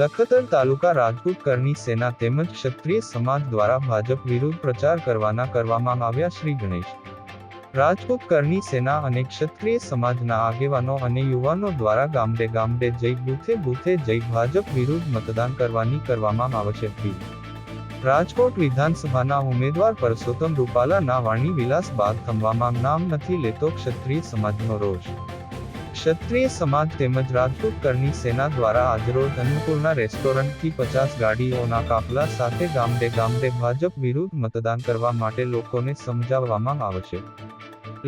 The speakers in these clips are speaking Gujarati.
લખતર તાલુકા રાજપૂત કરની સેના તેમજ ક્ષત્રિય સમાજ દ્વારા ભાજપ વિરુદ્ધ પ્રચાર કરવામાં આવ્યા. શ્રી ગણેશ રાજપૂત કરની સેના અને ક્ષત્રિય સમાજના આગેવાનો અને યુવાનો દ્વારા ગામડે ગામડે જઈ બૂથે બૂથે જઈ ભાજપ વિરુદ્ધ મતદાન કરવામાં આવશે. રાજકોટ વિધાનસભાના ઉમેદવાર પરસોત્તમ રૂપાલાના વાણી વિલાસ બાદ થંભવામાં નામ નથી લેતો ક્ષત્રિય સમાજનો રોષ. ક્ષત્રિય સમાજ તેમજ રાજપૂત કરની સેના દ્વારા આજરોજ અન્નપૂર્ણા રેસ્ટોરન્ટથી 50 ગાડીઓના કાફલા સાથે ગામડે ગામડે ભાજપ વિરુદ્ધ મતદાન કરવા માટે લોકોને સમજાવવામાં આવશે.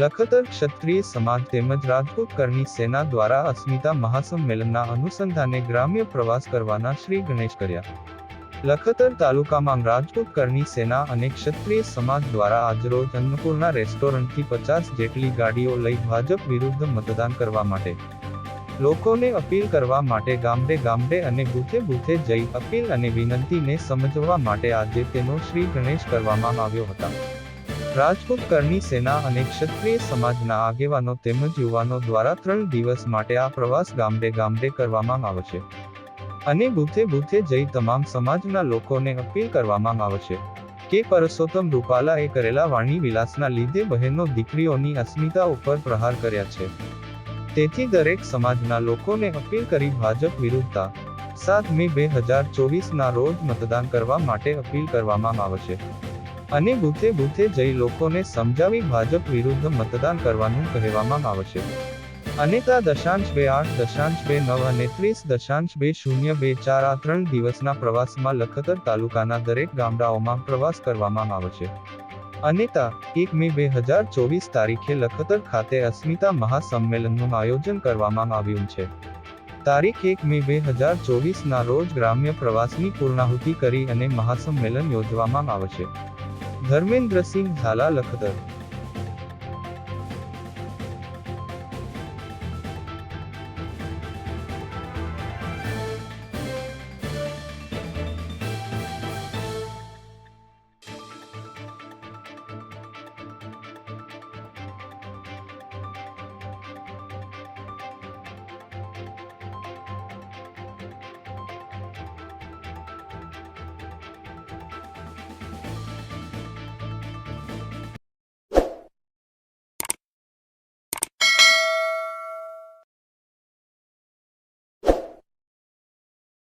લખતર ક્ષત્રિય સમાજ તેમજ રાજપૂત કરની સેના દ્વારા અસ્મિતા મહાસંમેલનના અનુસંધાને ગ્રામ્ય પ્રવાસ કરવાના શ્રી ગણેશ કર્યા. લખતર તાલુકામાં રાજપૂત કરની સેના અને ક્ષત્રિય સમાજ દ્વારા આજરોજ અન્નપૂર્ણા રેસ્ટોરન્ટથી 50 જેટલી ગાડીઓ લઈ ભાજપ વિરુદ્ધ મતદાન કરવા માટે લોકોને અપીલ કરવા માટે ગામડે ગામડે અને બૂથે બૂથે જઈ અપીલ અને વિનંતીને સમજવા માટે આજે તેનો શ્રી ગણેશ કરવામાં આવ્યો હતો. રાજપૂત કરની સેના અને ક્ષત્રિય સમાજના આગેવાનો તેમજ યુવાનો દ્વારા 3 દિવસ માટે આ પ્રવાસ ગામડે ગામડે કરવામાં આવશે અને બૂથે બૂથે જઈ તમામ સમાજના લોકોને અપીલ કરવામાં આવશે કે પરસોત્તમ રૂપાલાએ કરેલા વાણી વિલાસના લીધે બહેનો દીકરીઓની અસ્મિતા ઉપર પ્રહાર કર્યા છે. તેથી દરેક સમાજના લોકોને અપીલ કરી ભાજપ વિરુદ્ધ 7 મે 2024ના રોજ મતદાન કરવા માટે અપીલ કરવામાં આવશે અને બૂથે બૂથે જઈ લોકોને સમજાવી ભાજપ વિરુદ્ધ મતદાન કરવાનું કહેવામાં આવશે. અનેતા .28.29 અને 30.2024 આ 3 દિવસના પ્રવાસમાં લખતર તાલુકાના દરેક ગામડાઓમાં પ્રવાસ કરવામાં આવશે. અનેતા 1 મે 2024 તારીખે લખતર ખાતે અસ્મિતા મહાસંમેલનનું આયોજન કરવામાં આવ્યું છે. તારીખ 1 મે 2024ના રોજ ગ્રામ્ય પ્રવાસની પૂર્ણાહુતિ કરી અને મહાસંમેલન યોજવામાં આવશે. ધર્મેન્દ્રસિંહ ઝાલા, લખતર.